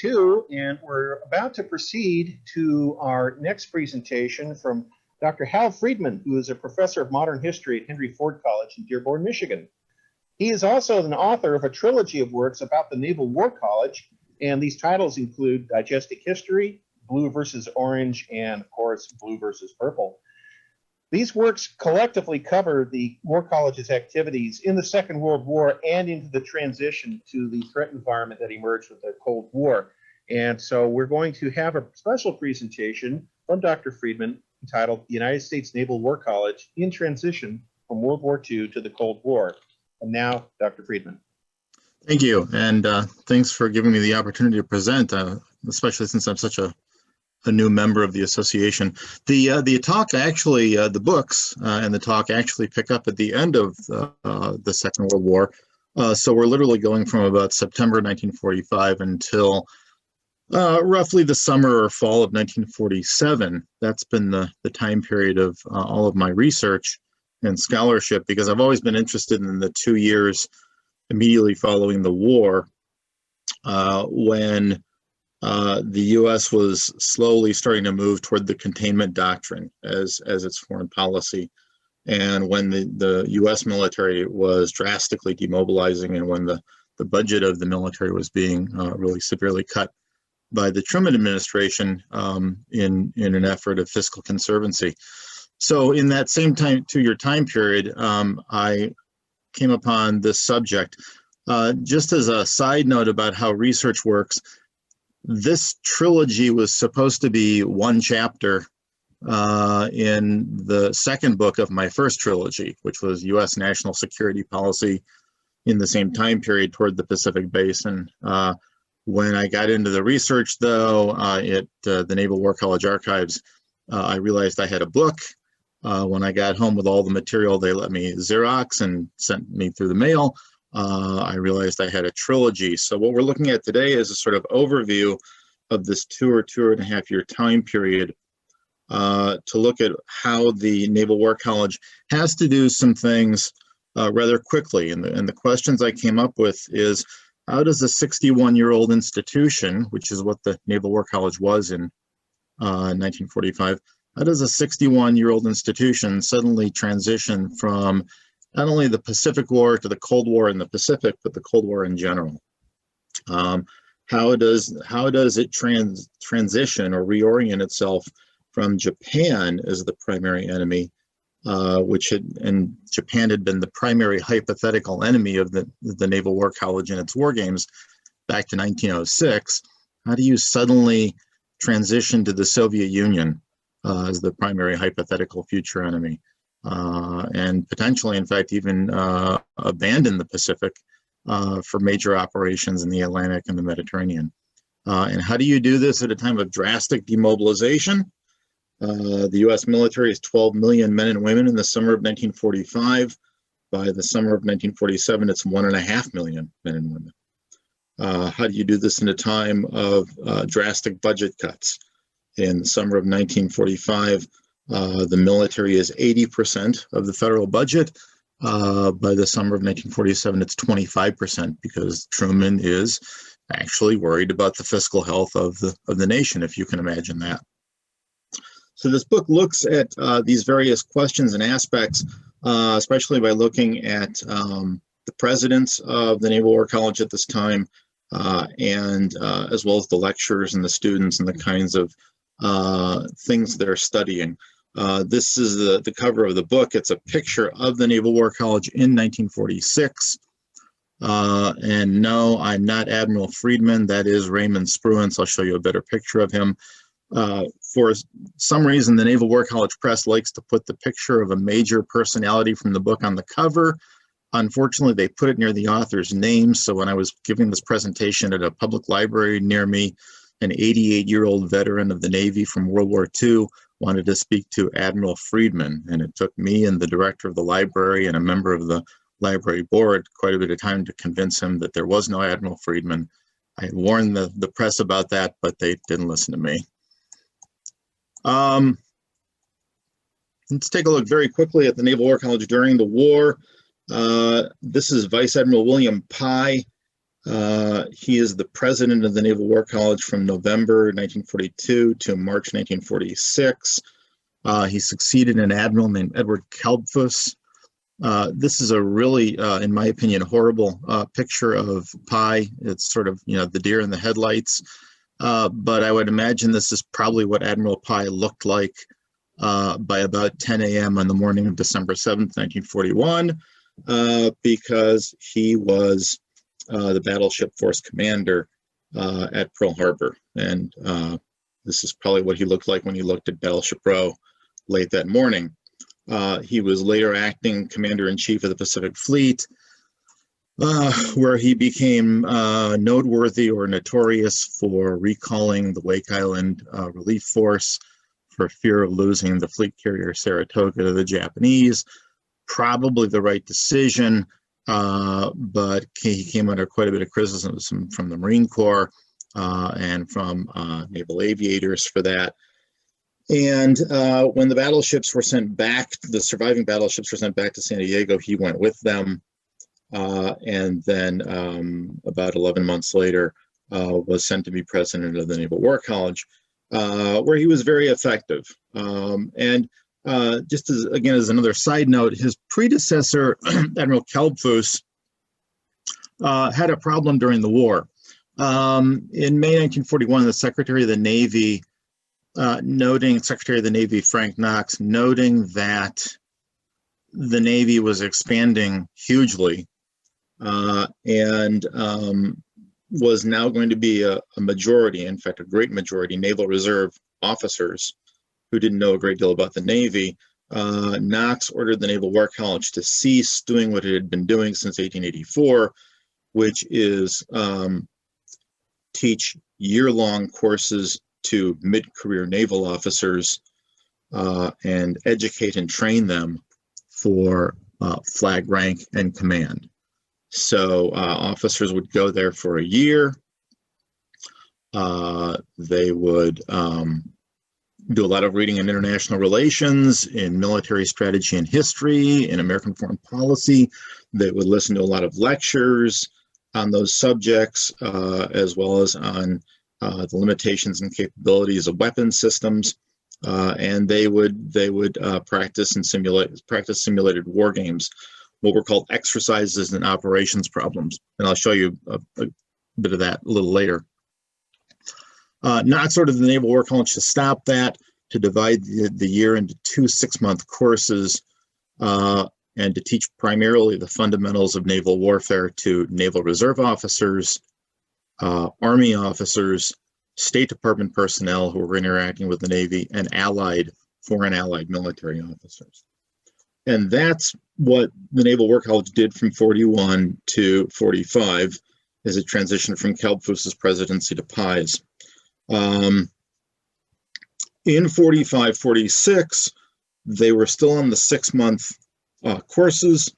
2, and we're about to proceed to our next presentation from Dr. Hal Friedman, who is a professor of modern history at Henry Ford College in Dearborn, Michigan. He is also an author of a trilogy of works about the Naval War College, and these titles include Digestic History, Blue versus Orange, and of course, Blue versus Purple. These works collectively cover the War College's activities in the Second World War and into the transition to the threat environment that emerged with the Cold War. And so we're going to have a special presentation from Dr. Friedman entitled The United States Naval War College in Transition from World War II to the Cold War. And now, Dr. Friedman. Thank you, and thanks for giving me the opportunity to present, especially since I'm such a new member of the association. The talk actually, the books and the talk actually pick up at the end of the Second World War. So we're literally going from about September 1945 until roughly the summer or fall of 1947. That's been the time period of all of my research and scholarship, because I've always been interested in the 2 years immediately following the war, when the U.S. was slowly starting to move toward the containment doctrine as its foreign policy, and when the U.S. military was drastically demobilizing, and when the budget of the military was being really severely cut by the Truman administration in an effort of fiscal conservancy. So in that same 2-year time period, I came upon this subject. Just as a side note about how research works, this trilogy was supposed to be one chapter in the second book of my first trilogy, which was U.S. National Security Policy in the same time period toward the Pacific Basin. When I got into the research, though, at the Naval War College archives, I realized I had a book. When I got home with all the material, they let me Xerox and sent me through the mail. I realized I had a trilogy. So what we're looking at today is a sort of overview of this 2 or 2.5 year time period to look at how the Naval War College has to do some things rather quickly. And the questions I came up with is, how does a 61-year-old institution, which is what the Naval War College was in 1945, how does a 61-year-old institution suddenly transition from not only the Pacific War to the Cold War in the Pacific, but the Cold War in general? How does it transition or reorient itself from Japan as the primary enemy, and Japan had been the primary hypothetical enemy of the Naval War College in its war games back to 1906. How do you suddenly transition to the Soviet Union as the primary hypothetical future enemy? And potentially, in fact, even abandon the Pacific for major operations in the Atlantic and the Mediterranean. And how do you do this at a time of drastic demobilization? The U.S. military is 12 million men and women in the summer of 1945. By the summer of 1947, it's 1.5 million men and women. How do you do this in a time of drastic budget cuts? In the summer of 1945, the military is 80% of the federal budget. By the summer of 1947, it's 25%, because Truman is actually worried about the fiscal health of the nation, if you can imagine that. So this book looks at these various questions and aspects, especially by looking at the presidents of the Naval War College at this time, and as well as the lecturers and the students and the kinds of things they're studying. This is the cover of the book. It's a picture of the Naval War College in 1946. And no, I'm not Admiral Friedman. That is Raymond Spruance. I'll show you a better picture of him. For some reason, the Naval War College Press likes to put the picture of a major personality from the book on the cover. Unfortunately, they put it near the author's name. So when I was giving this presentation at a public library near me, an 88-year-old veteran of the Navy from World War II wanted to speak to Admiral Friedman. And it took me and the director of the library and a member of the library board quite a bit of time to convince him that there was no Admiral Friedman. I had warned the press about that, but they didn't listen to me. Let's take a look very quickly at the Naval War College during the war. This is Vice Admiral William Pye. He is the president of the Naval War College from November 1942 to March 1946. He succeeded an admiral named Edward Kalbfus. This is a really, in my opinion, horrible picture of Pi. It's sort of, the deer in the headlights. But I would imagine this is probably what Admiral Pi looked like by about 10 a.m. on the morning of December 7th, 1941, because he was the Battleship Force commander at Pearl Harbor. And this is probably what he looked like when he looked at Battleship Row late that morning. He was later acting commander-in-chief of the Pacific Fleet, where he became noteworthy or notorious for recalling the Wake Island Relief Force for fear of losing the fleet carrier Saratoga to the Japanese. Probably the right decision, but he came under quite a bit of criticism from the Marine Corps and from naval aviators for that. And when the battleships were sent back, the surviving battleships were sent back to San Diego, he went with them. And then about 11 months later, was sent to be president of the Naval War College, where he was very effective. And just as another side note, his predecessor, Admiral Kalbfus, had a problem during the war. In May 1941, the Secretary of the Navy, Secretary of the Navy Frank Knox, noting that the Navy was expanding hugely and was now going to be a majority, in fact, a great majority, Naval Reserve officers who didn't know a great deal about the Navy. Knox ordered the Naval War College to cease doing what it had been doing since 1884, which is teach year-long courses to mid-career naval officers and educate and train them for flag rank and command. So officers would go there for a year. They would do a lot of reading in international relations, in military strategy and history, in American foreign policy. They would listen to a lot of lectures on those subjects, as well as on the limitations and capabilities of weapon systems. And they would practice simulated war games, what were called exercises and operations problems. And I'll show you a bit of that a little later. Knox ordered the Naval War College to stop that, to divide the year into 2 6-month courses, and to teach primarily the fundamentals of naval warfare to Naval Reserve officers, Army officers, State Department personnel who were interacting with the Navy, and foreign allied military officers. And that's what the Naval War College did from 41 to 45 as it transitioned from Kalbfus's presidency to Pi's. In 45, 46, they were still on the 6-month courses.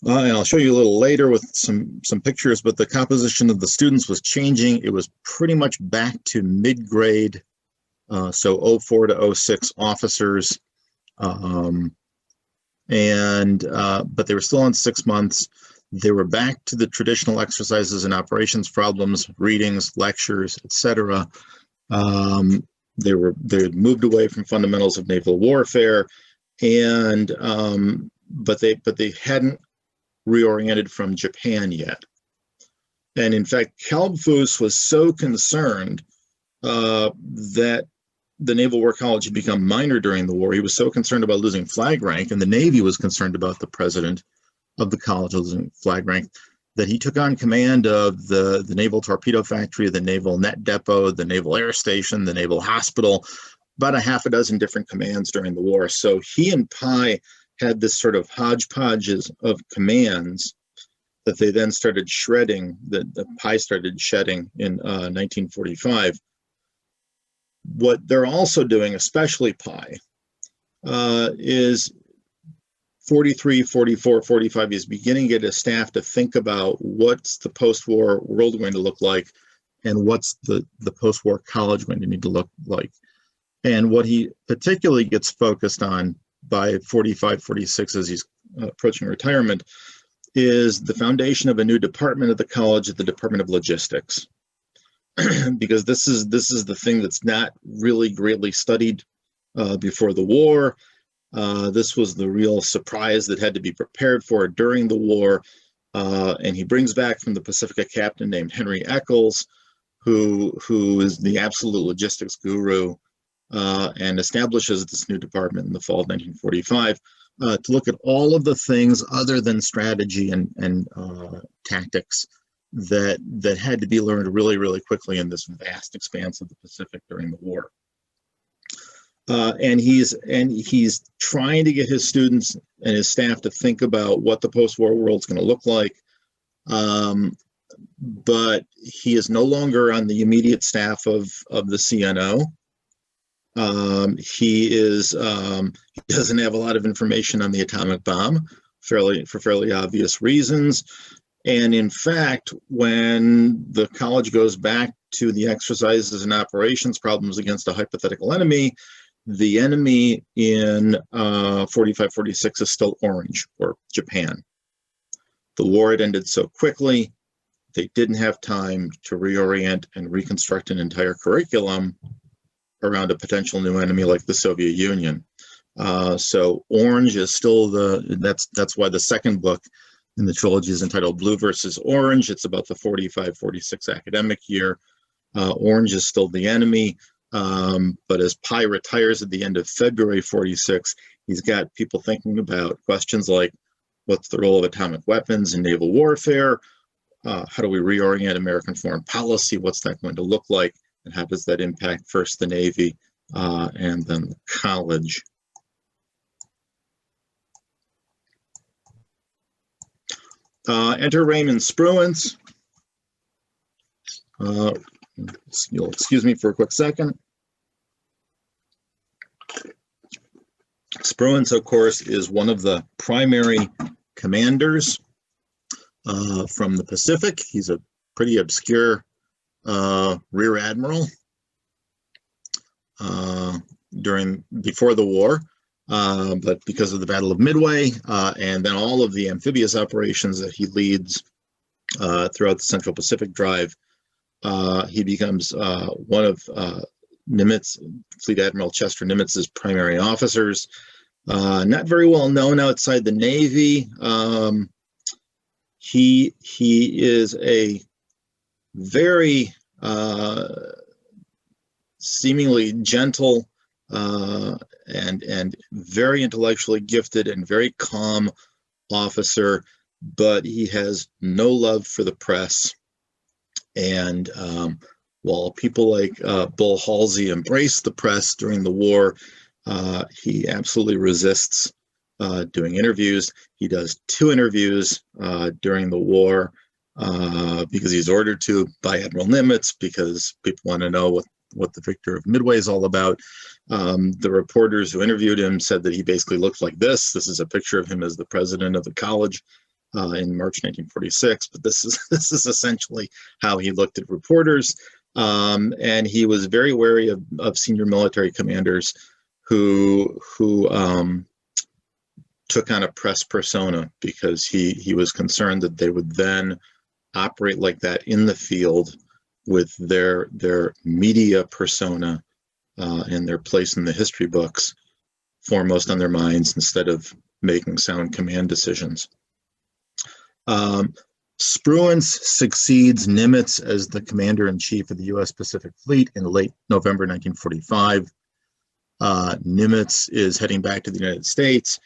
And I'll show you a little later with some pictures, but the composition of the students was changing. It was pretty much back to mid-grade, so 04 to 06 officers. But they were still on 6 months. They were back to the traditional exercises and operations problems, readings, lectures, etc. They had moved away from fundamentals of naval warfare, and but they hadn't reoriented from Japan yet. And in fact, Kalbfus was so concerned that the Naval War College had become minor during the war. He was so concerned about losing flag rank, and the Navy was concerned about the president of the college losing flag rank, that he took on command of the Naval Torpedo Factory, the Naval Net Depot, the Naval Air Station, the Naval Hospital, about a half a dozen different commands during the war. So he and Pi had this sort of hodgepodge of commands that they then started shredding, that Pi started shedding in 1945. What they're also doing, especially Pi, is 43, 44, 45 is beginning to get his staff to think about what's the post-war world going to look like and what's the post-war college going to need to look like. And what he particularly gets focused on by 45, 46 as he's approaching retirement is the foundation of a new department of the college, the Department of Logistics, because this is the thing that's not really greatly studied before the war. This was the real surprise that had to be prepared for during the war. And he brings back from the Pacific a captain named Henry Eccles, who is the absolute logistics guru, and establishes this new department in the fall of 1945 to look at all of the things other than strategy and tactics that had to be learned really, really quickly in this vast expanse of the Pacific during the war. And he's trying to get his students and his staff to think about what the post-war world's going to look like. But he is no longer on the immediate staff of the CNO. He doesn't have a lot of information on the atomic bomb, for fairly obvious reasons. And in fact, when the college goes back to the exercises and operations problems against a hypothetical enemy, the enemy in 45-46 is still Orange, or Japan. The war had ended so quickly, they didn't have time to reorient and reconstruct an entire curriculum around a potential new enemy like the Soviet Union. So Orange is still that's why the second book in the trilogy is entitled Blue versus Orange. It's about the 45-46 academic year. Orange is still the enemy. But as Pi retires at the end of February 46, he's got people thinking about questions like, what's the role of atomic weapons in naval warfare? How do we reorient American foreign policy? What's that going to look like? And how does that impact first the Navy and then the college? Enter Raymond Spruance. You'll excuse me for a quick second. Spruance, of course, is one of the primary commanders from the Pacific. He's a pretty obscure rear admiral before the war, but because of the Battle of Midway and then all of the amphibious operations that he leads throughout the Central Pacific Drive, he becomes one of Nimitz, Fleet Admiral Chester Nimitz's primary officers. Not very well known outside the Navy. He is a very seemingly gentle and very intellectually gifted and very calm officer, but he has no love for the press. And while people like Bull Halsey embraced the press during the war, he absolutely resists doing interviews. He does 2 interviews during the war because he's ordered to by Admiral Nimitz, because people want to know what the victor of Midway is all about. The reporters who interviewed him said that he basically looked like this. This is a picture of him as the president of the college in March 1946, but this is essentially how he looked at reporters. And he was very wary of senior military commanders who took on a press persona, because he was concerned that they would then operate like that in the field with their media persona and their place in the history books foremost on their minds, instead of making sound command decisions. Spruance succeeds Nimitz as the commander-in-chief of the U.S. Pacific Fleet in late November 1945. Nimitz is heading back to the United States.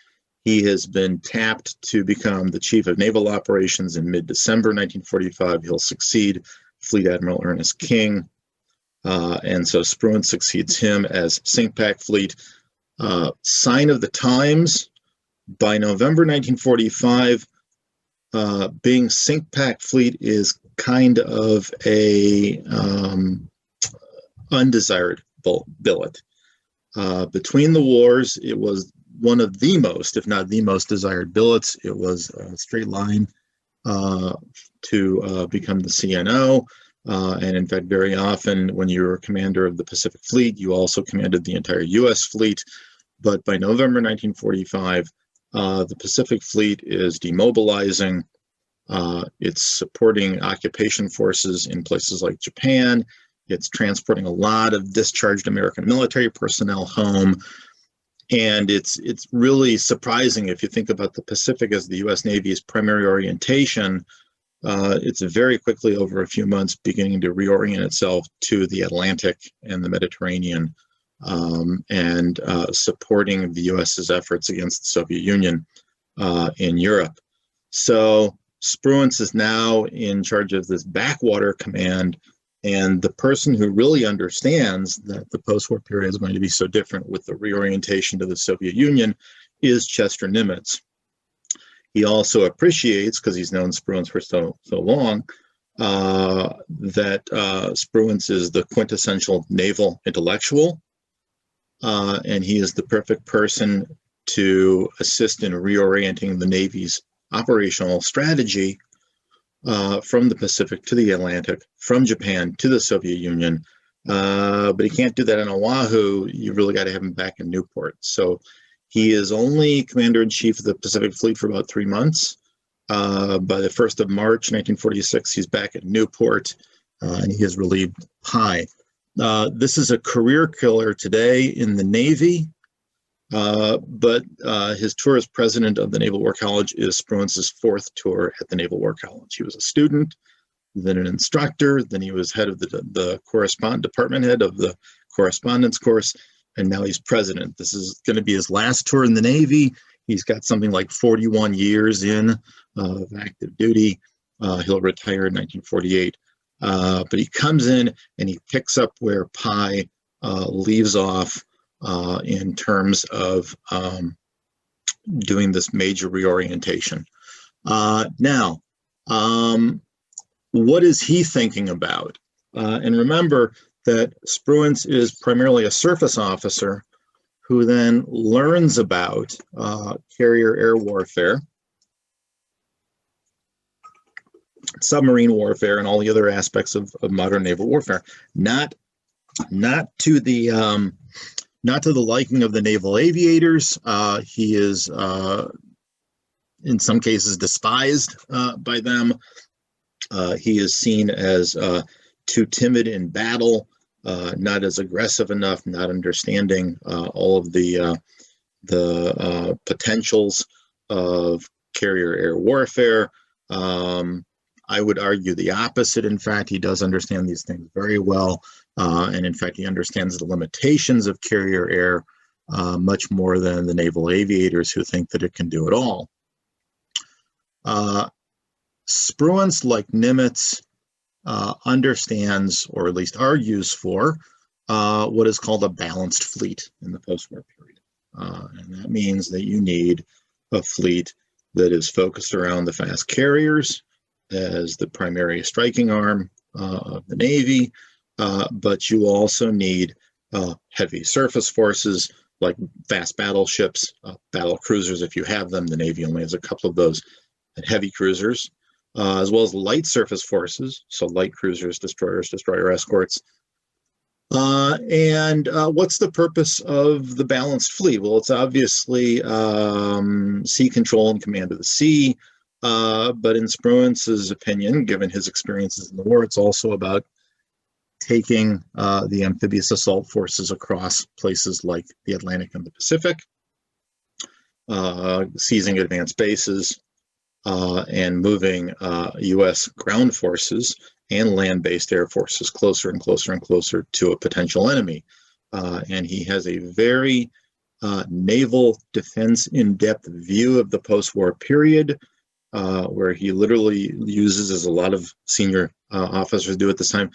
He has been tapped to become the chief of naval operations in mid-December 1945. He'll succeed Fleet Admiral Ernest King. And so Spruance succeeds him as SINCPAC Fleet. Sign of the times, by November 1945, being SINCPAC Fleet is kind of a undesired billet. Between the wars, it was one of the most, if not the most desired billets. It was a straight line to become the CNO. And in fact, very often when you were commander of the Pacific Fleet, you also commanded the entire U.S. fleet. But by November 1945, the Pacific Fleet is demobilizing. It's supporting occupation forces in places like Japan. It's transporting a lot of discharged American military personnel home. And it's really surprising if you think about the Pacific as the U.S. Navy's primary orientation. It's very quickly, over a few months, beginning to reorient itself to the Atlantic and the Mediterranean, and supporting the U.S.'s efforts against the Soviet Union in Europe. So Spruance is now in charge of this backwater command, and the person who really understands that the post-war period is going to be so different with the reorientation to the Soviet Union is Chester Nimitz. He also appreciates, because he's known Spruance for so long, that Spruance is the quintessential naval intellectual, and he is the perfect person to assist in reorienting the Navy's operational strategy from the Pacific to the Atlantic, from Japan to the Soviet Union. But he can't do that in Oahu. You really got to have him back in Newport. So he is only Commander-in-Chief of the Pacific Fleet for about 3 months. By the 1st of March, 1946, he's back at Newport, and he has relieved Pai. This is a career killer today in the Navy, but his tour as president of the Naval War College is Spruance's 4th tour at the Naval War College. He was a student, then an instructor, then he was head of the department head of the correspondence course, and now he's president. This is going to be his last tour in the Navy. He's got something like 41 years in of active duty. He'll retire in 1948. But he comes in and he picks up where Pai leaves off in terms of doing this major reorientation. Now, what is he thinking about? And remember that Spruance is primarily a surface officer who then learns about carrier air warfare, submarine warfare, and all the other aspects of modern naval warfare. Not to the liking of the naval aviators. He is in some cases despised by them. He is seen as too timid in battle, not as aggressive enough, not understanding all of the potentials of carrier air warfare. I would argue the opposite. In fact, he does understand these things very well. And in fact, he understands the limitations of carrier air much more than the naval aviators who think that it can do it all. Spruance, like Nimitz, understands, or at least argues for, what is called a balanced fleet in the post-war period. And that means that you need a fleet that is focused around the fast carriers as the primary striking arm of the Navy, but you also need heavy surface forces like fast battleships, battle cruisers if you have them. The Navy only has a couple of those, and heavy cruisers, as well as light surface forces, so light cruisers, destroyers, destroyer escorts. And what's the purpose of the balanced fleet? Well, it's obviously sea control and command of the sea, but in Spruance's opinion, given his experiences in the war, it's also about taking the amphibious assault forces across places like the Atlantic and the Pacific, seizing advanced bases, and moving U.S. ground forces and land-based air forces closer and closer and closer to a potential enemy. And he has a very naval defense in-depth view of the post-war period, where he literally uses, as a lot of senior officers do at this time,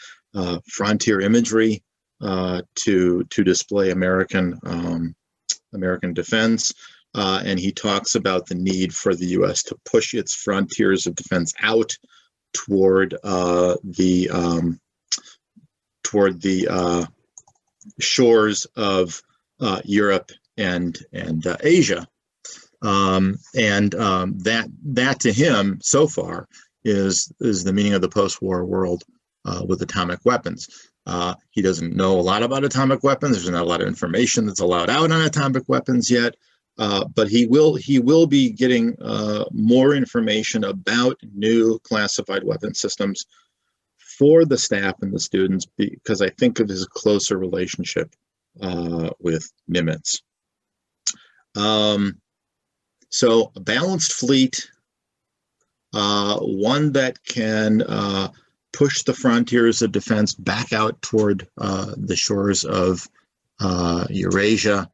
frontier imagery to display American defense. And he talks about the need for the U.S. to push its frontiers of defense out toward the shores of Europe and Asia. That to him so far is the meaning of the post-war world with atomic weapons. He doesn't know a lot about atomic weapons. There's not a lot of information that's allowed out on atomic weapons yet, But he will be getting more information about new classified weapon systems for the staff and the students, because I think of his closer relationship with Nimitz. So a balanced fleet, one that can push the frontiers of defense back out toward the shores of Eurasia,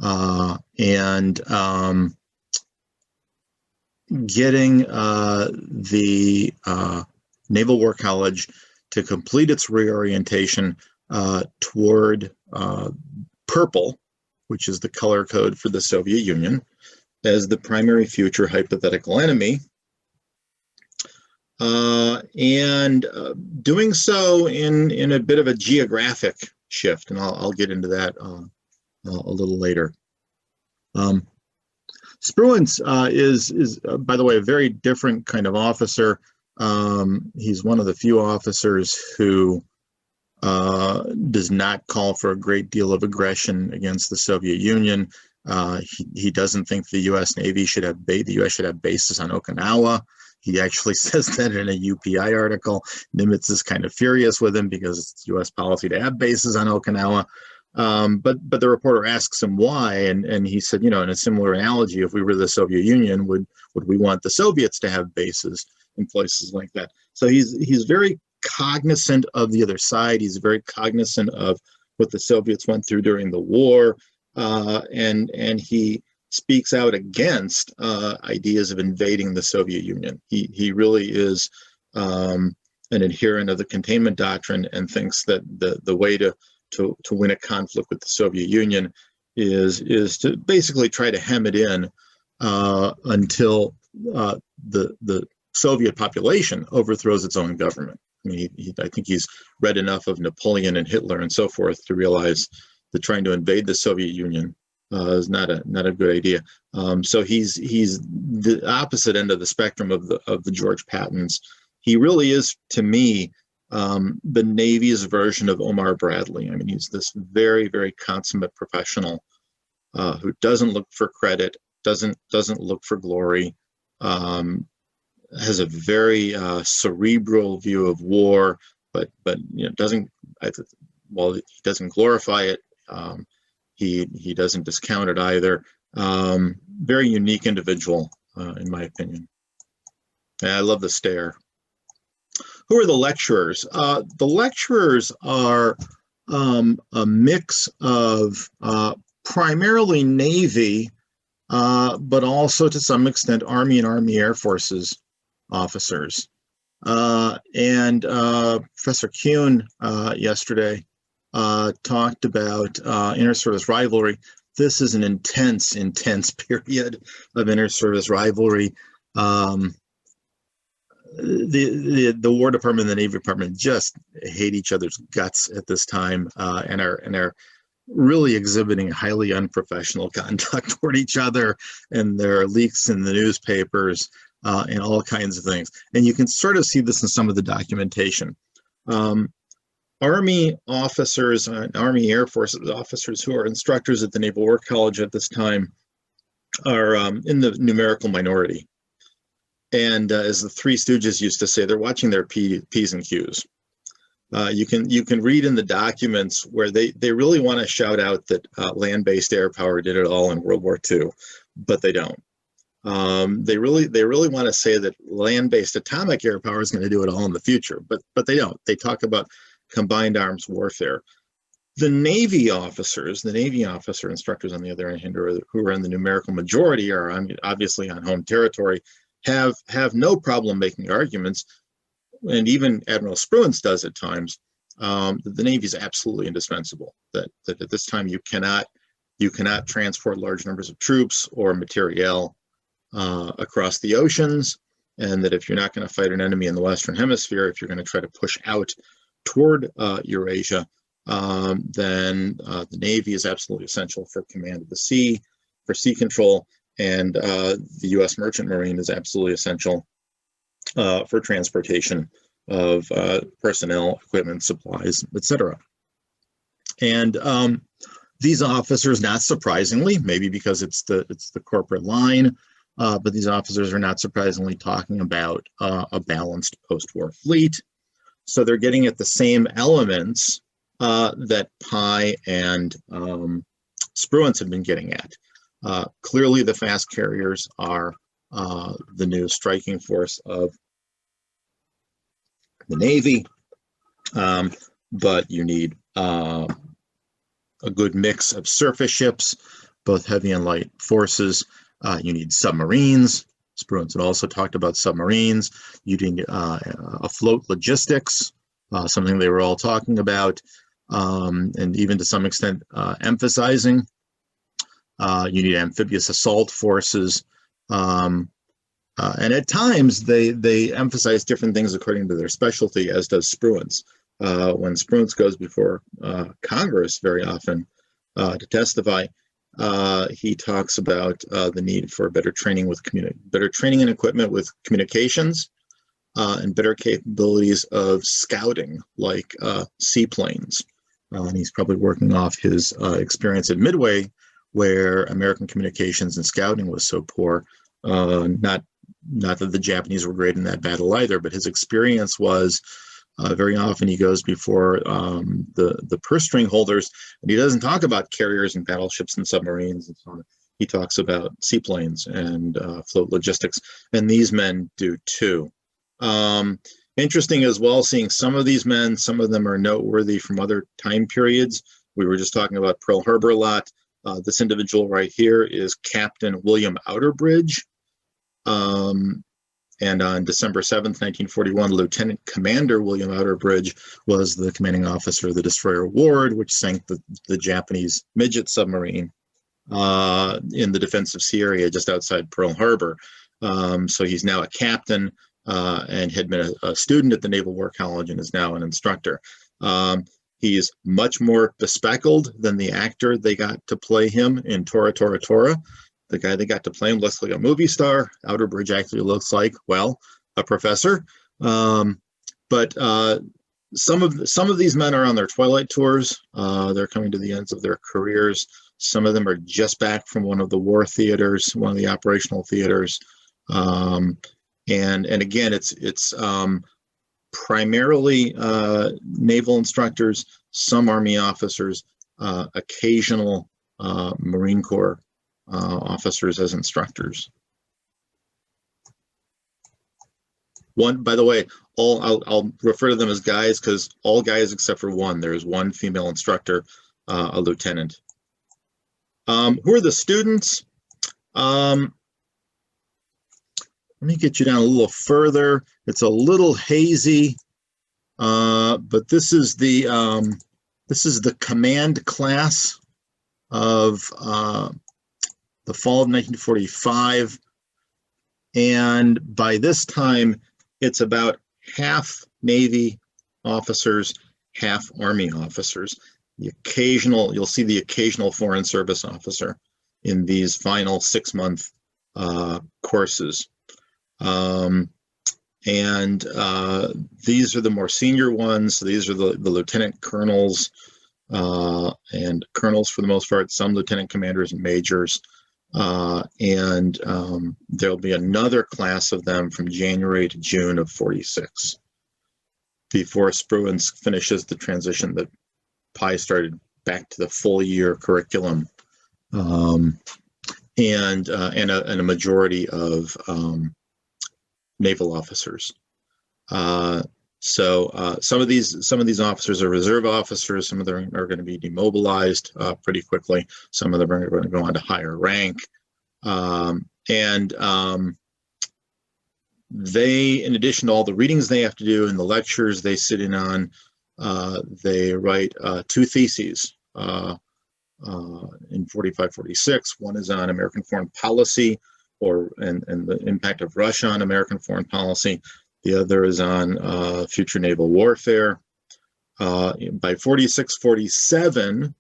and getting the Naval War College to complete its reorientation toward purple, which is the color code for the Soviet Union, as the primary future hypothetical enemy, and doing so in a bit of a geographic shift, and I'll get into that a little later. Spruance is by the way, a very different kind of officer. He's one of the few officers who does not call for a great deal of aggression against the Soviet Union. He doesn't think the U.S. Navy should have the U.S. should have bases on Okinawa. He actually says that in a UPI article. Nimitz is kind of furious with him because it's U.S. policy to have bases on Okinawa. But the reporter asks him why, and he said, in a similar analogy, if we were the Soviet Union, would we want the Soviets to have bases in places like that? So he's very cognizant of the other side. He's very cognizant of what the Soviets went through during the war, and he speaks out against ideas of invading the Soviet Union. He really is an adherent of the containment doctrine, and thinks that the way to win a conflict with the Soviet Union is to basically try to hem it in until the Soviet population overthrows its own government. I mean, I think he's read enough of Napoleon and Hitler and so forth to realize that trying to invade the Soviet Union is not a good idea. So he's the opposite end of the spectrum of the George Pattons. He really is, to me, the Navy's version of Omar Bradley. I mean, he's this very, very consummate professional who doesn't look for credit, doesn't look for glory, has a very cerebral view of war, but doesn't, while he doesn't glorify it, he doesn't discount it either. Very unique individual, in my opinion. And I love the stare. Who are the lecturers? The lecturers are a mix of primarily Navy, but also to some extent Army and Army Air Forces officers. And Professor Kuhn yesterday talked about inter-service rivalry. This is an intense period of inter-service rivalry. The War Department and the Navy Department just hate each other's guts at this time, and are really exhibiting highly unprofessional conduct toward each other, and there are leaks in the newspapers and all kinds of things. And you can sort of see this in some of the documentation. Army officers, Army Air Forces officers who are instructors at the Naval War College at this time are in the numerical minority. And as the Three Stooges used to say, they're watching their P's and Q's. You can read in the documents where they really want to shout out that land-based air power did it all in World War II, but they don't. They really want to say that land-based atomic air power is going to do it all in the future, but they don't. They talk about combined arms warfare. The Navy officer instructors, on the other hand, who are in the numerical majority, are obviously on home territory, have no problem making arguments, and even Admiral Spruance does at times, that the Navy is absolutely indispensable, that at this time you cannot transport large numbers of troops or materiel across the oceans, and that if you're not going to fight an enemy in the Western Hemisphere, if you're going to try to push out toward Eurasia, then the Navy is absolutely essential for command of the sea, for sea control, and the U.S. Merchant Marine is absolutely essential for transportation of personnel, equipment, supplies, etc. And These officers, not surprisingly, maybe because it's the corporate line, but these officers are not surprisingly talking about a balanced post-war fleet. So they're getting at the same elements that Pye and Spruance have been getting at. Clearly, the fast carriers are the new striking force of the Navy, but you need a good mix of surface ships, both heavy and light forces. You need submarines. Spruance had also talked about submarines. You need afloat logistics, something they were all talking about, and even to some extent emphasizing. You need amphibious assault forces. And at times they emphasize different things according to their specialty, as does Spruance. When Spruance goes before Congress very often to testify, he talks about the need for better training and equipment with communications, and better capabilities of scouting, like seaplanes. And he's probably working off his experience at Midway, where American communications and scouting was so poor. Not that the Japanese were great in that battle either, but his experience was very often he goes before the purse string holders, and he doesn't talk about carriers and battleships and submarines and so on. He talks about seaplanes and float logistics, and these men do too. Interesting as well, seeing some of these men, some of them are noteworthy from other time periods. We were just talking about Pearl Harbor a lot. This individual right here is Captain William Outerbridge. And on December 7th, 1941, Lieutenant Commander William Outerbridge was the commanding officer of the destroyer Ward, which sank the Japanese midget submarine in the defensive sea area just outside Pearl Harbor. So he's now a captain and had been a student at the Naval War College and is now an instructor. He's much more bespectacled than the actor they got to play him in Tora, Tora, Tora. The guy they got to play him looks like a movie star. Outerbridge actually looks like, well, a professor. But some of these men are on their twilight tours. They're coming to the ends of their careers. Some of them are just back from one of the war theaters, one of the operational theaters. And again, it's primarily naval instructors, some Army officers, occasional Marine Corps officers as instructors. One, by the way, I'll refer to them as guys because all guys except for one. There is one female instructor, a lieutenant. Who are the students? Let me get you down a little further. It's a little hazy, but this is the command class of the fall of 1945, and by this time it's about half Navy officers, half Army officers. You'll see the occasional Foreign Service officer in these final 6-month courses. These are the more senior ones. So these are the lieutenant colonels and colonels for the most part, some lieutenant commanders and majors. There'll be another class of them from January to June of 46 before Spruance finishes the transition that Pye started back to the full year curriculum, and a majority of naval officers. So some of these officers are reserve officers. Some of them are going to be demobilized pretty quickly. Some of them are going to go on to higher rank. They, in addition to all the readings they have to do and the lectures they sit in on, they write 2 theses in 45-46. One is on American foreign policy and the impact of Russia on American foreign policy. The other is on future naval warfare. By 46-47,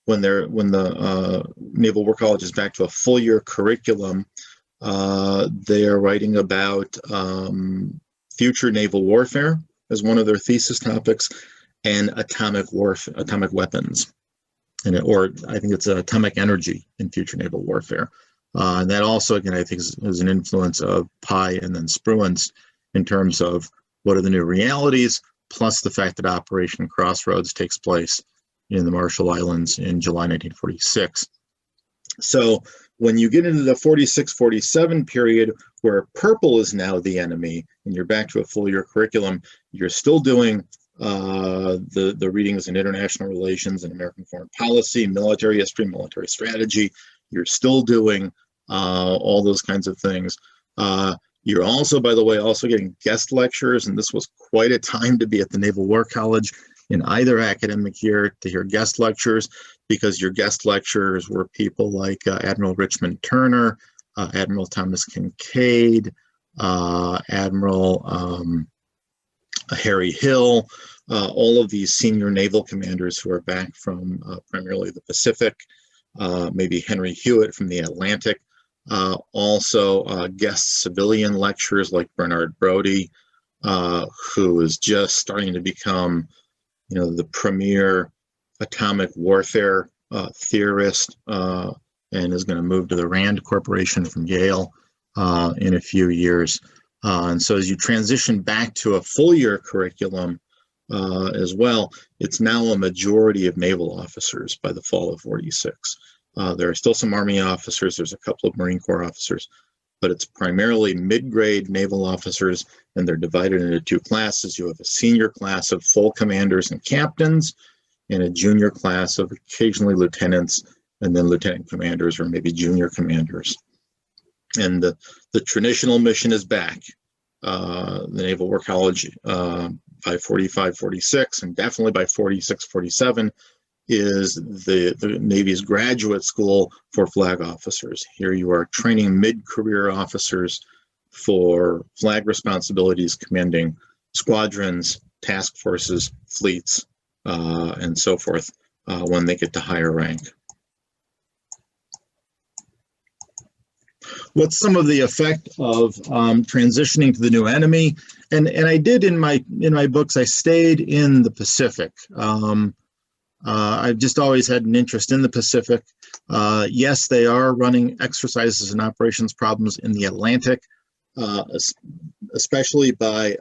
when the Naval War College is back to a full year curriculum, they are writing about future naval warfare as one of their thesis topics, and atomic weapons. or I think it's atomic energy in future naval warfare. And that also, again, I think is an influence of Pi and then Spruance in terms of what are the new realities, plus the fact that Operation Crossroads takes place in the Marshall Islands in July 1946. So when you get into the 46-47 period, where purple is now the enemy, and you're back to a full year curriculum, you're still doing the readings in international relations and American foreign policy, military history, military strategy. You're still doing all those kinds of things. You're also, by the way, also getting guest lectures, and this was quite a time to be at the Naval War College in either academic year to hear guest lectures, because your guest lecturers were people like Admiral Richmond Turner, Admiral Thomas Kincaid, Admiral Harry Hill, all of these senior naval commanders who are back from primarily the Pacific, maybe Henry Hewitt from the Atlantic. Also guest civilian lectures like Bernard Brody, who is just starting to become, the premier atomic warfare theorist, and is going to move to the Rand Corporation from Yale in a few years. And so as you transition back to a full year curriculum as well, it's now a majority of naval officers by the fall of 46. There are still some Army officers, there's a couple of Marine Corps officers, but it's primarily mid-grade naval officers, and they're divided into two classes. You have a senior class of full commanders and captains, and a junior class of occasionally lieutenants, and then lieutenant commanders or maybe junior commanders. And the traditional mission is back. The Naval War College by 45, 46, and definitely by 46, 47, is the Navy's graduate school for flag officers. Here you are training mid-career officers for flag responsibilities, commanding squadrons, task forces, fleets, and so forth when they get to higher rank. What's some of the effect of transitioning to the new enemy? And I did in my books, I stayed in the Pacific. I've just always had an interest in the Pacific. Yes, they are running exercises and operations problems in the Atlantic, especially by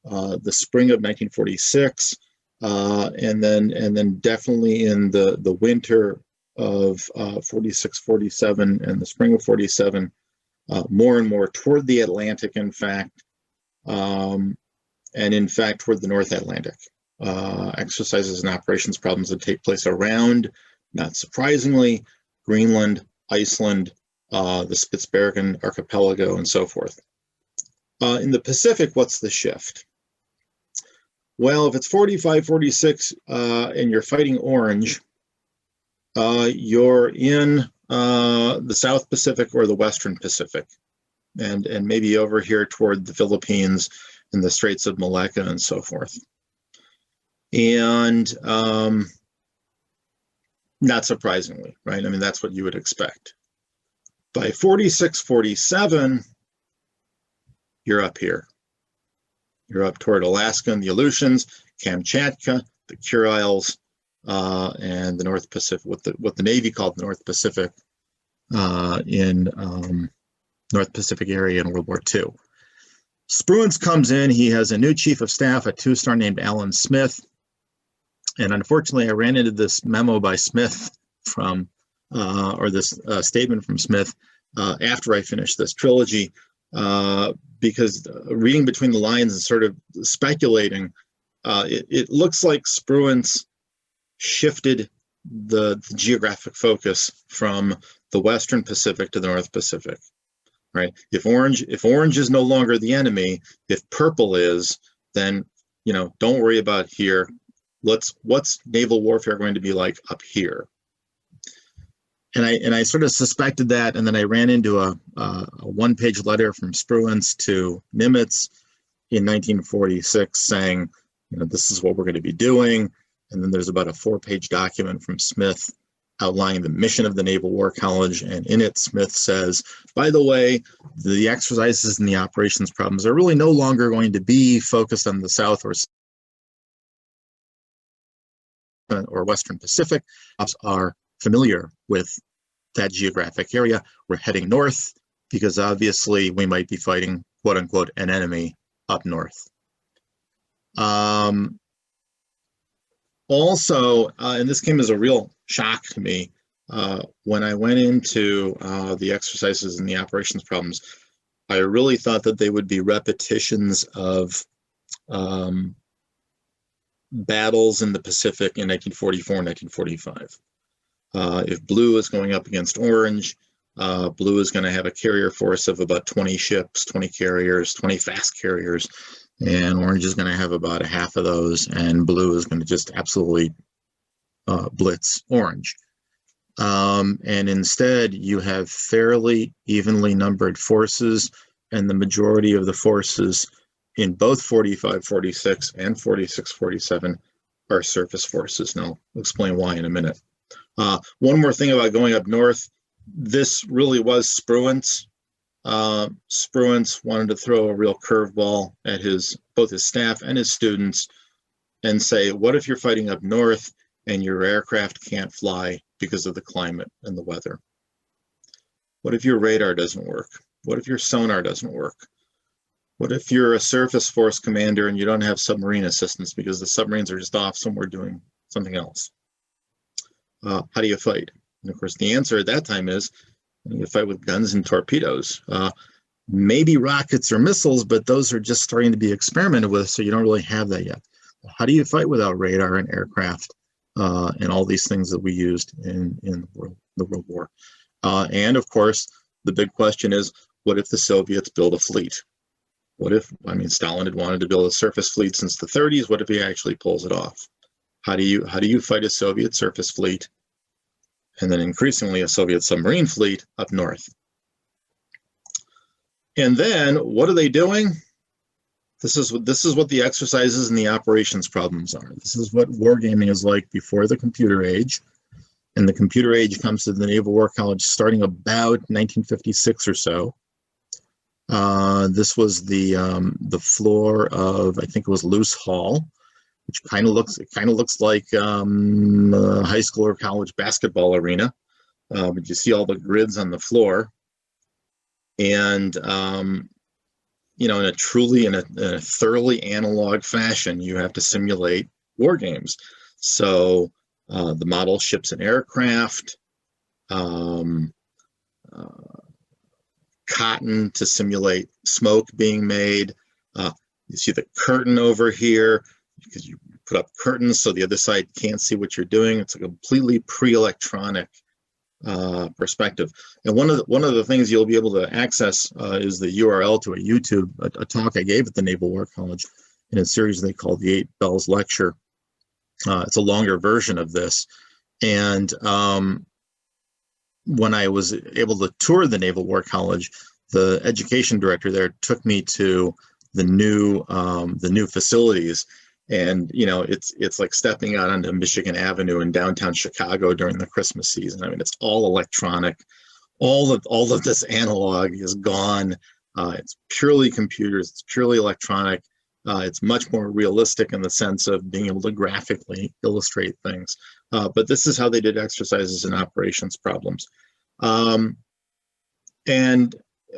the spring of 1946, and then definitely in the winter of 46, 47, and the spring of 47, more and more toward the Atlantic, in fact, and in fact toward the North Atlantic. Exercises and operations problems that take place around, not surprisingly, Greenland, Iceland, the Spitsbergen archipelago, and so forth. In the Pacific, what's the shift? Well, if it's 45, 46, and you're fighting orange, you're in the South Pacific or the Western Pacific, and maybe over here toward the Philippines and the Straits of Malacca and so forth. And not surprisingly, right? I mean, that's what you would expect. By 46, 47, you're up here. You're up toward Alaska and the Aleutians, Kamchatka, the Kuriles, and the North Pacific, what the Navy called the North Pacific, in North Pacific area in World War II. Spruance comes in. He has a new chief of staff, a two-star named Alan Smith. And unfortunately, I ran into this memo by Smith from, or this statement from Smith after I finished this trilogy, because reading between the lines and sort of speculating, it looks like Spruance shifted the geographic focus from the Western Pacific to the North Pacific, right? If orange is no longer the enemy, if purple is, then, don't worry about here. What's naval warfare going to be like up here? And I sort of suspected that, and then I ran into a one-page letter from Spruance to Nimitz in 1946 saying, this is what we're going to be doing. And then there's about a 4-page document from Smith outlining the mission of the Naval War College, and in it, Smith says, by the way, the exercises and the operations problems are really no longer going to be focused on the South or or Western Pacific are familiar with that geographic area. We're heading north because obviously we might be fighting, quote unquote, an enemy up north. Also, and this came as a real shock to me, when I went into the exercises and the operations problems, I really thought that they would be repetitions of battles in the Pacific in 1944 and 1945. If blue is going up against orange, blue is going to have a carrier force of about 20 ships, 20 carriers, 20 fast carriers, and orange is going to have about a half of those, and blue is going to just absolutely blitz orange. And instead, you have fairly evenly numbered forces, and the majority of the forces in both 45-46 and 46-47 are surface forces. Now, I'll explain why in a minute. One more thing about going up north. This really was Spruance. Spruance wanted to throw a real curveball at both his staff and his students and say, what if you're fighting up north and your aircraft can't fly because of the climate and the weather? What if your radar doesn't work? What if your sonar doesn't work? What if you're a surface force commander and you don't have submarine assistance because the submarines are just off somewhere doing something else? How do you fight? And of course, the answer at that time is you fight with guns and torpedoes. Maybe rockets or missiles, but those are just starting to be experimented with, so you don't really have that yet. How do you fight without radar and aircraft and all these things that we used in the World War? And of course, the big question is, what if the Soviets build a fleet? What if, Stalin had wanted to build a surface fleet since the 30s. What if he actually pulls it off? How do you fight a Soviet surface fleet and then increasingly a Soviet submarine fleet up north? And then what are they doing? This is what the exercises and the operations problems are. This is what wargaming is like before the computer age. And the computer age comes to the Naval War College starting about 1956 or so. This was the floor of, I think it was Luce Hall, which kind of looks like a high school or college basketball arena. But you see all the grids on the floor, and in a thoroughly analog fashion, you have to simulate war games. So the model ships and aircraft, cotton to simulate smoke being made. You see the curtain over here because you put up curtains so the other side can't see what you're doing. It's a completely pre-electronic perspective. And one of the things you'll be able to access is the URL to a talk I gave at the Naval War College in a series they call the 8 Bells Lecture. It's a longer version of this. And when I was able to tour the Naval War College, the education director there took me to the new facilities, and it's like stepping out onto Michigan Avenue in downtown Chicago during the Christmas season. It's all electronic. All of this analog is gone. It's purely computers. It's purely electronic. It's much more realistic in the sense of being able to graphically illustrate things. But this is how they did exercises and operations problems. And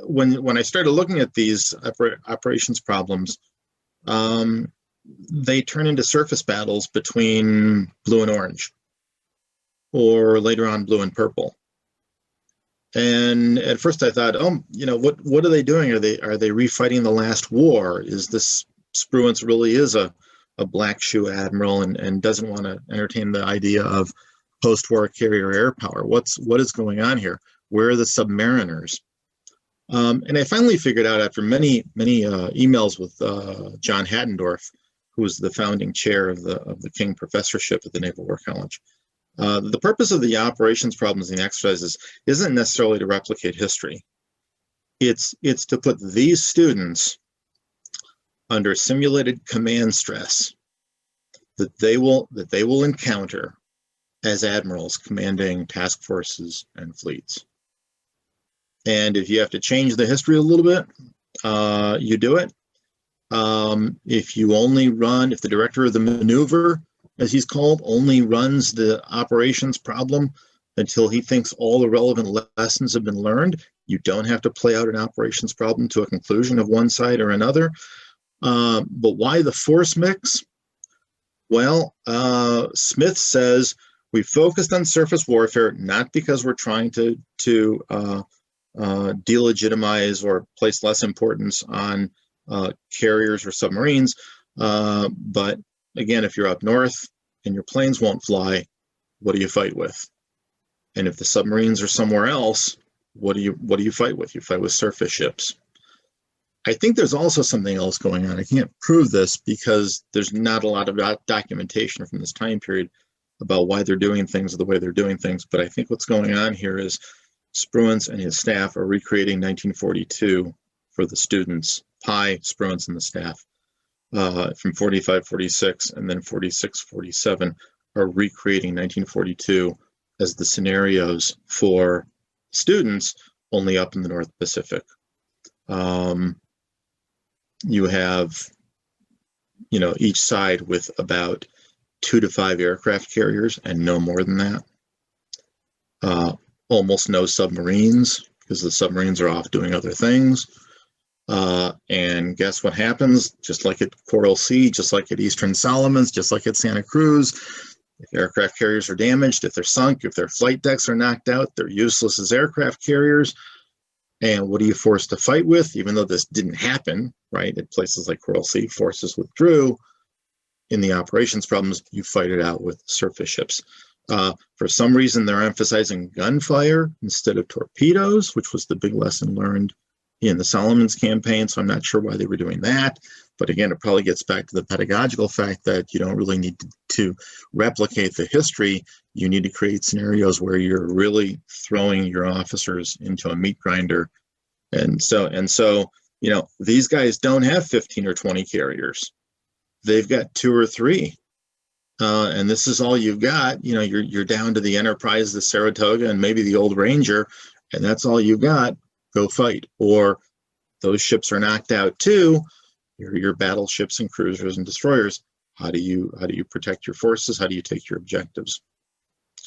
when I started looking at these operations problems, they turn into surface battles between blue and orange, or later on blue and purple. And at first I thought, what are they doing? Are they refighting the last war? Is this Spruance really is a black shoe admiral and doesn't want to entertain the idea of post-war carrier air power? What is going on here? Where are the submariners? And I finally figured out after many emails with John Hattendorf, who was the founding chair of the King Professorship at the Naval War College. The purpose of the operations problems and the exercises isn't necessarily to replicate history. It's to put these students under simulated command stress that they will encounter as admirals commanding task forces and fleets. And if you have to change the history a little bit, you do it. If the director of the maneuver as he's called, only runs the operations problem until he thinks all the relevant lessons have been learned. You don't have to play out an operations problem to a conclusion of one side or another. But why the force mix? Well, Smith says we focused on surface warfare not because we're trying to delegitimize or place less importance on carriers or submarines, but again, if you're up north and your planes won't fly, what do you fight with? And if the submarines are somewhere else, what do you fight with? You fight with surface ships. I think there's also something else going on. I can't prove this because there's not a lot of documentation from this time period about why they're doing things the way they're doing things. But I think what's going on here is Spruance and his staff are recreating 1942 for the students. Pye, Spruance, and the staff from 45, 46, and then 46, 47 are recreating 1942 as the scenarios for students, only up in the North Pacific. You have, each side with about 2 to 5 aircraft carriers and no more than that. Almost no submarines because the submarines are off doing other things. And guess what happens? Just like at Coral Sea, just like at Eastern Solomons, just like at Santa Cruz, if aircraft carriers are damaged, if they're sunk, if their flight decks are knocked out, they're useless as aircraft carriers. And what are you forced to fight with? Even though this didn't happen, right? At places like Coral Sea, forces withdrew. In the operations problems, you fight it out with surface ships. For some reason, they're emphasizing gunfire instead of torpedoes, which was the big lesson learned in the Solomons campaign. So I'm not sure why they were doing that. But again, it probably gets back to the pedagogical fact that you don't really need to replicate the history. You need to create scenarios where you're really throwing your officers into a meat grinder. And so, these guys don't have 15 or 20 carriers. They've got 2 or 3. And this is all you've got. You're down to the Enterprise, the Saratoga, and maybe the Old Ranger, and that's all you've got. Go fight. Or those ships are knocked out too. Your battleships and cruisers and destroyers. How do you protect your forces? How do you take your objectives?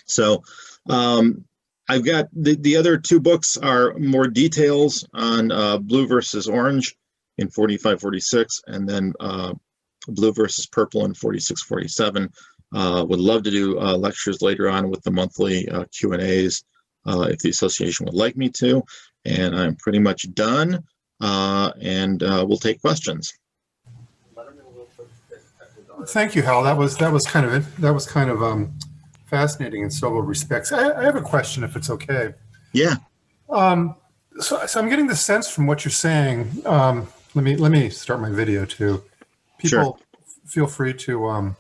So I've got the other 2 books are more details on blue versus orange in 45, 46, and then blue versus purple in 46, 47. Would love to do lectures later on with the monthly Q&As if the association would like me to. And I'm pretty much done, and we'll take questions. Thank you, Hal. That was kind of fascinating in several respects. I have a question, if it's okay. Yeah. So I'm getting the sense from what you're saying. Let me start my video too. People, feel free to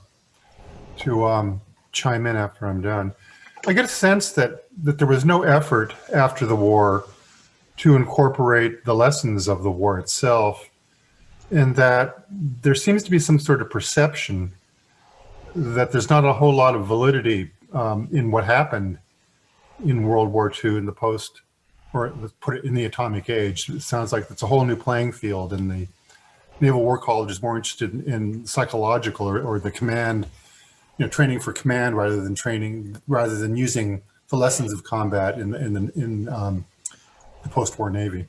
chime in after I'm done. I get a sense that there was no effort after the war to incorporate the lessons of the war itself, and that there seems to be some sort of perception that there's not a whole lot of validity in what happened in World War II in the post, or let's put it in the atomic age. It sounds like it's a whole new playing field, and the Naval War College is more interested in psychological or the command, training for command rather than using the lessons of combat in the post-war Navy.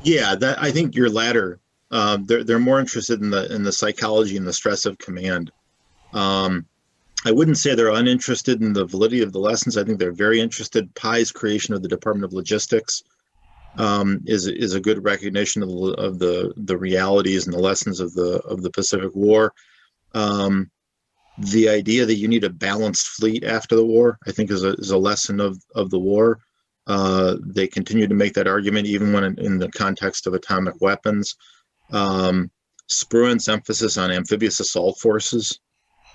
Yeah, I think your latter. They're more interested in the psychology and the stress of command. I wouldn't say they're uninterested in the validity of the lessons. I think they're very interested. Pye's creation of the Department of Logistics is a good recognition of the realities and the lessons of the Pacific War. The idea that you need a balanced fleet after the war, I think, is a lesson of the war. They continue to make that argument even when in the context of atomic weapons. Spruance's emphasis on amphibious assault forces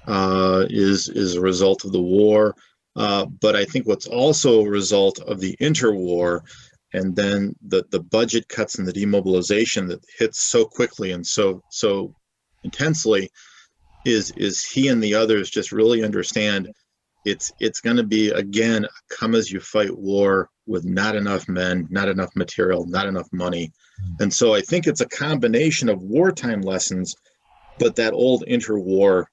is a result of the war. But I think what's also a result of the interwar, and then the budget cuts and the demobilization that hits so quickly and so intensely, is he and the others just really understand it's going to be, again, a come as you fight war with not enough men, not enough material, not enough money. And so I think it's a combination of wartime lessons, but that old interwar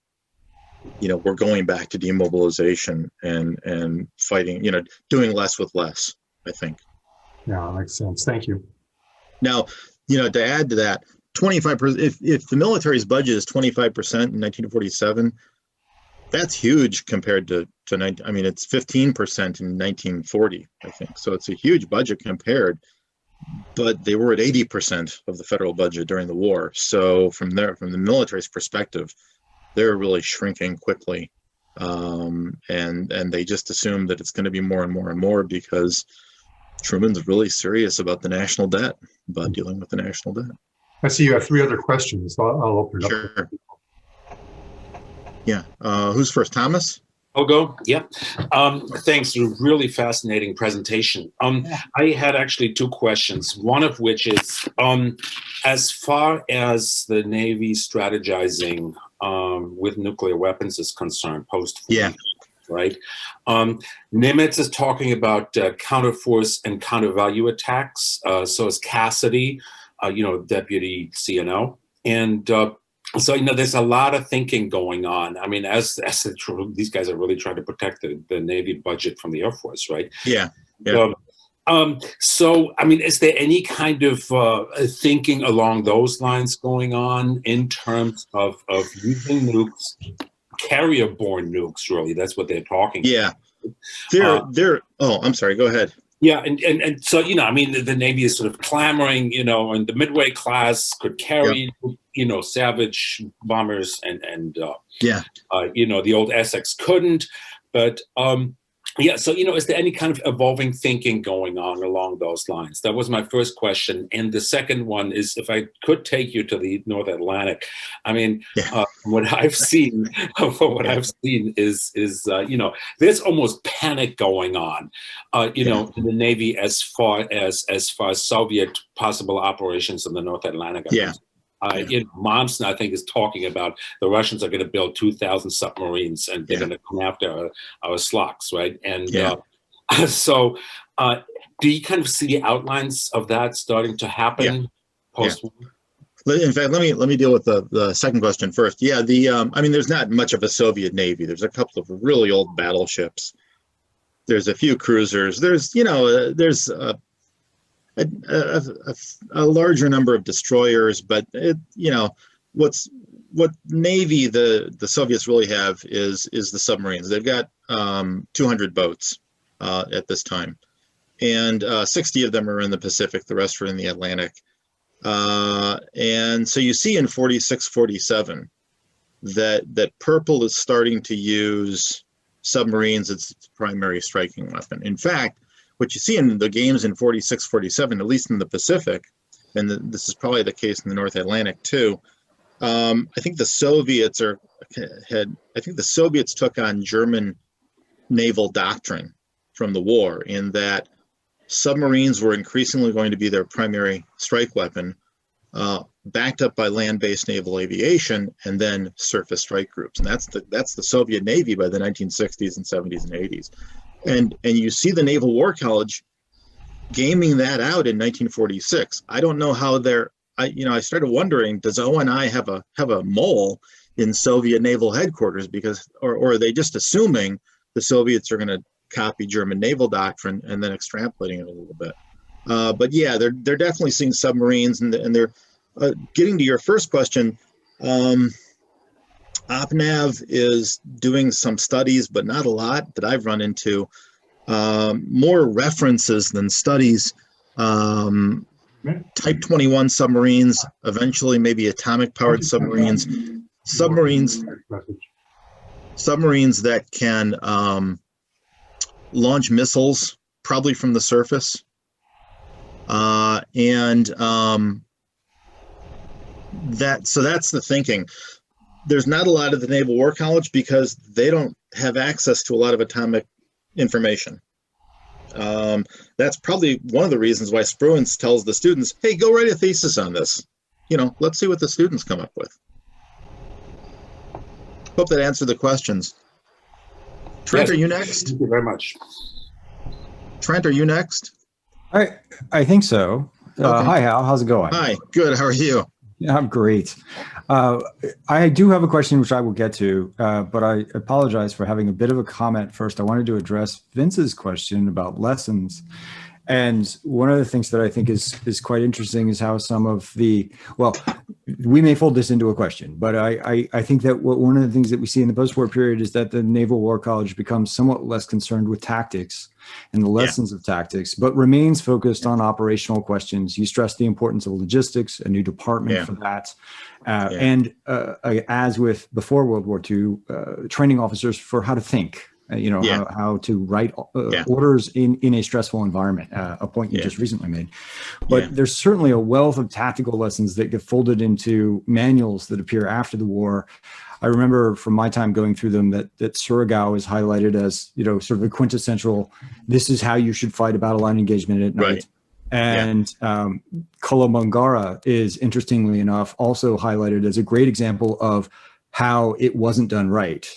we're going back to demobilization and fighting, doing less with less, I think. Yeah, that makes sense. Thank you. Now, to add to that, 25%, if the military's budget is 25% in 1947, that's huge compared to it's 15% in 1940, I think. So it's a huge budget compared, but they were at 80% of the federal budget during the war. So from the military's perspective, they're really shrinking quickly. And they just assume that it's going to be more and more and more because Truman's really serious about the national debt, about dealing with the national debt. I see you have 3 other questions. I'll open it up. Sure. Yeah. Who's first? Thomas? I'll go. Yeah. Thanks. Really fascinating presentation. I had actually 2 questions. One of which is, as far as the Navy strategizing with nuclear weapons is concerned, post. Yeah. Right. Nimitz is talking about counterforce and countervalue attacks. So is Cassidy, deputy CNO, and so there's a lot of thinking going on. I mean, as these guys are really trying to protect the Navy budget from the Air Force, right? Yeah. Yeah. So, I mean, is there any kind of thinking along those lines going on in terms of using nukes, carrier-borne nukes? Really, that's what they're talking. Yeah. about. I'm sorry. Go ahead. Yeah, and so I mean, the Navy is sort of clamoring, and the Midway class could carry, Savage bombers, and the old Essex couldn't, but so is there any kind of evolving thinking going on along those lines? That was my first question, and the second one is, if I could take you to the North Atlantic. I mean, what I've seen, is there's almost panic going on, in the Navy as far as Soviet possible operations in the North Atlantic. Momsen, I think, is talking about the Russians are going to build 2,000 submarines and they're going to come after our slocks, right? And so do you kind of see the outlines of that starting to happen post-war? In fact, let me deal with the second question first. Yeah, there's not much of a Soviet Navy. There's a couple of really old battleships. There's a few cruisers. There's a larger number of destroyers, but what Navy the Soviets really have is the submarines. They've got 200 boats at this time, and 60 of them are in the Pacific. The rest are in the Atlantic. And so you see in 46, 47 that Purple is starting to use submarines as its primary striking weapon. In fact, what you see in the games in 46, 47, at least in the Pacific, and this is probably the case in the North Atlantic too, I think the Soviets took on German naval doctrine from the war, in that submarines were increasingly going to be their primary strike weapon, backed up by land-based naval aviation and then surface strike groups. And that's the Soviet Navy by the 1960s and 70s and 80s. And you see the Naval War College gaming that out in 1946. I don't know how I started wondering, does ONI have a mole in Soviet naval headquarters, or are they just assuming the Soviets are going to copy German naval doctrine and then extrapolating it a little bit? But yeah, they're definitely seeing submarines, and they're getting to your first question. OPNAV is doing some studies, but not a lot that I've run into. More references than studies. Type 21 submarines, eventually maybe atomic-powered submarines. Submarines that can launch missiles, probably from the surface. So that's the thinking. There's not a lot of the Naval War College because they don't have access to a lot of atomic information. That's probably one of the reasons why Spruance tells the students, hey, go write a thesis on this. Let's see what the students come up with. Hope that answered the questions. Trent, Yes. Are you next? Thank you very much. Trent, are you next? I think so. Okay. Hi, Hal. How's it going? Hi, good. How are you? Yeah, I'm great. I do have a question which I will get to, but I apologize for having a bit of a comment first. I wanted to address Vince's question about lessons. And one of the things that I think is quite interesting is how some of the, well, we may fold this into a question, but I think that one of the things that we see in the post-war period is that the Naval War College becomes somewhat less concerned with tactics and the lessons of tactics, but remains focused on operational questions. You stress the importance of logistics, a new department for that. And as with before World War II, training officers for how to think. How to write orders in a stressful environment, a point you just recently made. But there's certainly a wealth of tactical lessons that get folded into manuals that appear after the war. I remember from my time going through them that Surigao is highlighted as, sort of a quintessential, this is how you should fight a battle line engagement at night. Right. And Kalamangara is, interestingly enough, also highlighted as a great example of how it wasn't done right.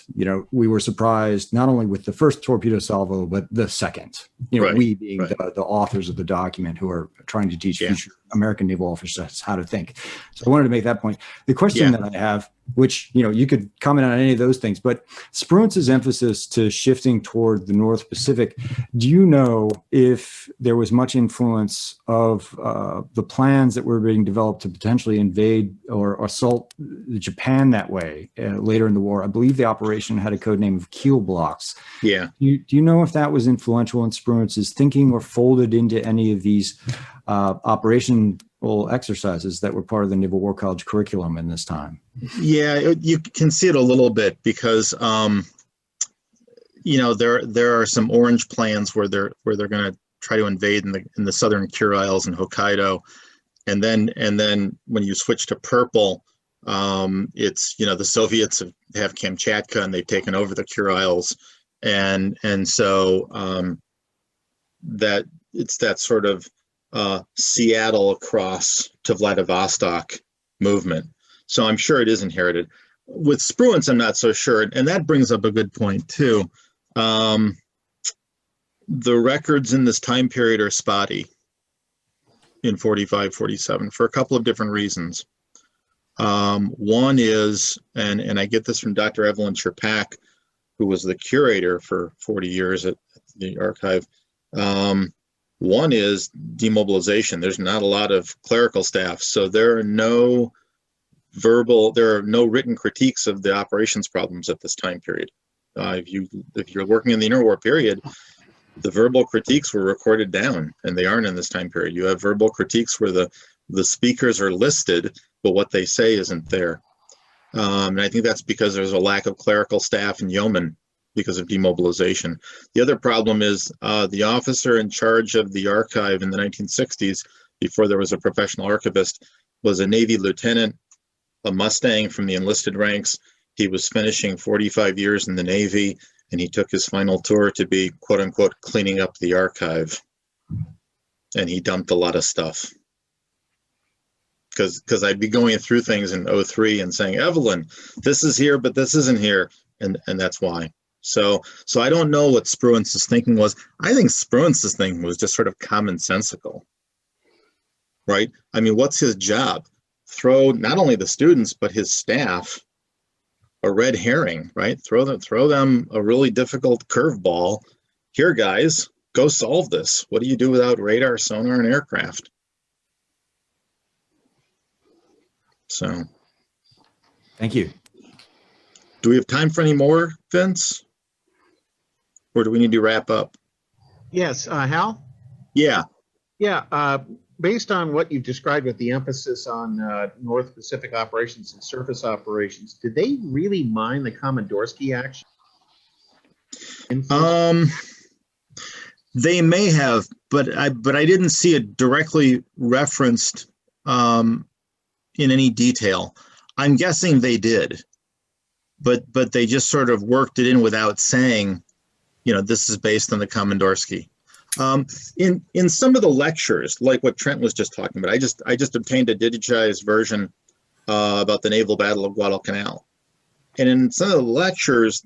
We were surprised not only with the first torpedo salvo, but the second, we being the authors of the document who are trying to teach future American naval officers how to think. So I wanted to make that point. The question that I have, which, you could comment on any of those things, but Spruance's emphasis to shifting toward the North Pacific, do you know if there was much influence of the plans that were being developed to potentially invade or assault Japan that way later in the war? I believe the operation had a code name of Keel Blocks. Yeah. Do you know if that was influential in Spruance's thinking or folded into any of these operational exercises that were part of the Naval War College curriculum in this time? Yeah, you can see it a little bit because there are some orange plans where they're going to try to invade in the southern Kuriles and Hokkaido, and then when you switch to purple, it's the Soviets have Kamchatka and they've taken over the Kuriles, and so that it's that sort of Seattle across to Vladivostok movement. So I'm sure it is inherited. With Spruance, I'm not so sure. And that brings up a good point, too. The records in this time period are spotty in 45, 47 for a couple of different reasons. One is, and I get this from Dr. Evelyn Sherpak, who was the curator for 40 years at the archive. One is demobilization. There's not a lot of clerical staff, so there are no written critiques of the operations problems at this time period. If you're working in the interwar period, the verbal critiques were recorded down, and they aren't in this time period. You have verbal critiques where the speakers are listed, but what they say isn't there. And I think that's because there's a lack of clerical staff and yeomen because of demobilization. The other problem is the officer in charge of the archive in the 1960s, before there was a professional archivist, was a Navy lieutenant, a Mustang from the enlisted ranks. He was finishing 45 years in the Navy, and he took his final tour to be, quote unquote, cleaning up the archive. And he dumped a lot of stuff. Because I'd be going through things in 03 and saying, Evelyn, this is here, but this isn't here. And that's why. So I don't know what Spruance's thinking was. I think Spruance's thinking was just sort of commonsensical, right? I mean, what's his job? Throw not only the students, but his staff a red herring, right? Throw them a really difficult curveball. Here, guys, go solve this. What do you do without radar, sonar, and aircraft? So. Thank you. Do we have time for any more, Vince? Or do we need to wrap up? Yes, Hal? Yeah. Yeah, based on what you've described with the emphasis on North Pacific operations and surface operations, did they really mine the Komodorsky action? They may have, but I didn't see it directly referenced in any detail. I'm guessing they did, but they just sort of worked it in without saying, this is based on the Komodorsky. In some of the lectures, like what Trent was just talking about, I just obtained a digitized version about the naval battle of Guadalcanal. And in some of the lectures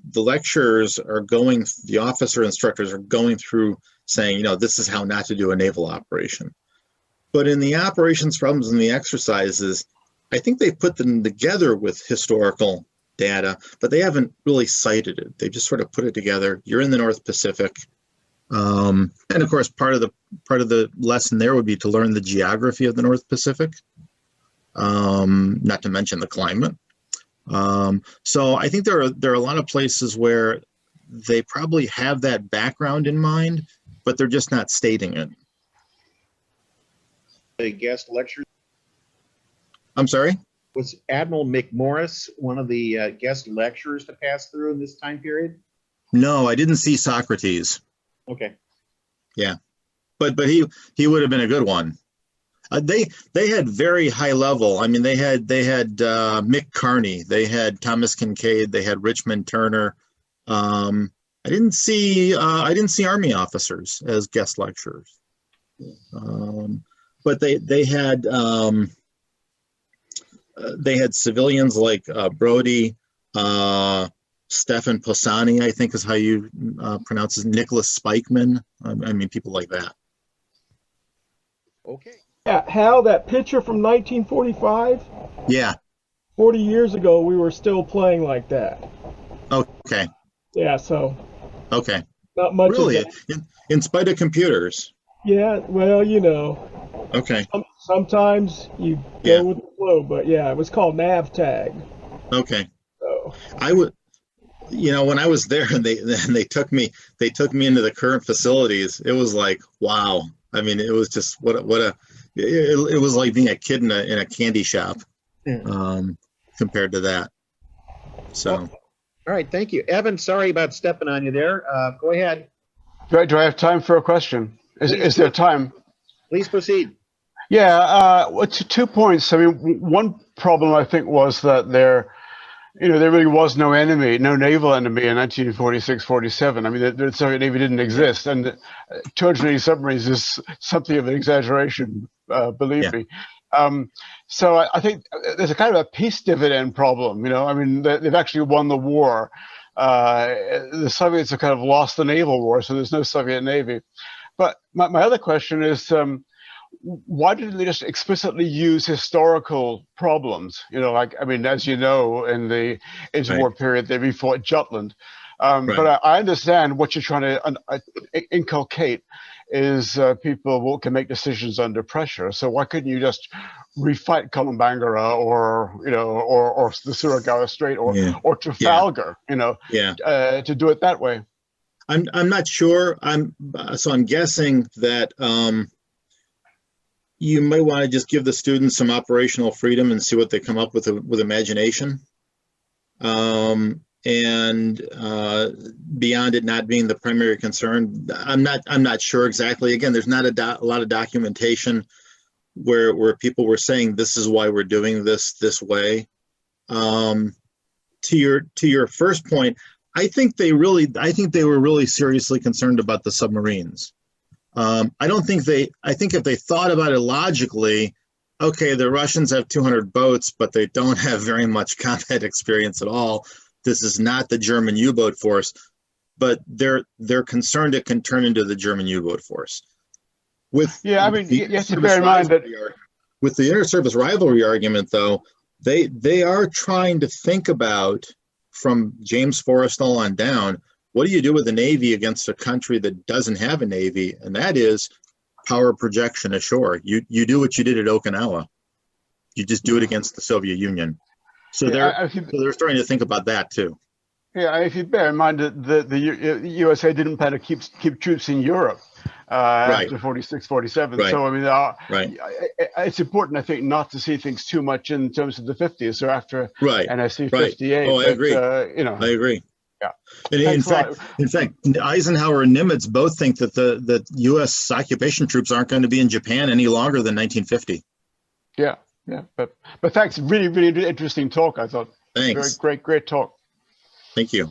are the officer instructors are going through saying, this is how not to do a naval operation. But in the operations problems and the exercises, I think they put them together with historical data, but they haven't really cited it. They just sort of put it together. You're in the North Pacific. And of course, part of the lesson there would be to learn the geography of the North Pacific, not to mention the climate. So I think there are a lot of places where they probably have that background in mind, but they're just not stating it. A guest lecture. I'm sorry? Was Admiral McMorris one of the guest lecturers to pass through in this time period? No, I didn't see Socrates. Okay. Yeah, but he would have been a good one. They had very high level. I mean, they had Mick Carney, they had Thomas Kincaid, they had Richmond Turner. I didn't see Army officers as guest lecturers, but they had civilians like Brody, Stefan Posani, I think is how you pronounce it, Nicholas Spikeman. I mean, people like that. Okay. Yeah, Hal, that picture from 1945, Yeah. 40 years ago, we were still playing like that. Okay. Yeah, so Okay. not much. Really, in spite of computers. Yeah, well, you know. Okay. Sometimes you go Yeah. with the flow, but yeah, it was called nav tag. Okay. So I would, when I was there and they took me into the current facilities, it was like, wow. I mean, it was just it was like being a kid in a candy shop, compared to that. So. All right, thank you. Evan, sorry about stepping on you there. Go ahead. Do I have time for a question? Is there time? Please proceed. Yeah, 2 points. I mean, one problem I think was that there really was no enemy, no naval enemy in 1946, 47. I mean, the Soviet Navy didn't exist, and 280 submarines is something of an exaggeration, believe me. So I think there's a kind of a peace dividend problem. I mean, they've actually won the war. The Soviets have kind of lost the naval war, so there's no Soviet Navy. But my other question is, why didn't they just explicitly use historical problems? As you know, in the interwar period, they refought Jutland. But I understand what you're trying to inculcate is people can make decisions under pressure. So why couldn't you just refight Kolombangara or the Surigao Strait or Trafalgar? To do it that way. I'm not sure. I'm guessing that you might want to just give the students some operational freedom and see what they come up with imagination. And beyond it not being the primary concern, I'm not sure exactly. Again, there's not a lot of documentation where people were saying this is why we're doing this way. To your first point, I think they were really seriously concerned about the submarines. I think if they thought about it logically, okay, the Russians have 200 boats, but they don't have very much combat experience at all. This is not the German U-boat force, but they're concerned it can turn into the German U-boat force. You have to bear in mind that with the inter-service rivalry argument, though, they are trying to think about, from James Forrestal on down, what do you do with a Navy against a country that doesn't have a Navy? And that is power projection ashore. You do what you did at Okinawa. You just do it against the Soviet Union. So they're starting to think about that too. Yeah, if you bear in mind that the USA didn't plan to keep troops in Europe after 46, 47. Right. So I mean, it's important, I think, not to see things too much in terms of the 50s or after NSC 58. Oh, I agree. I agree. Yeah. And in fact, Eisenhower and Nimitz both think that the U.S. occupation troops aren't going to be in Japan any longer than 1950. Yeah. But thanks. Really, really interesting talk, I thought. Thanks. Great talk. Thank you.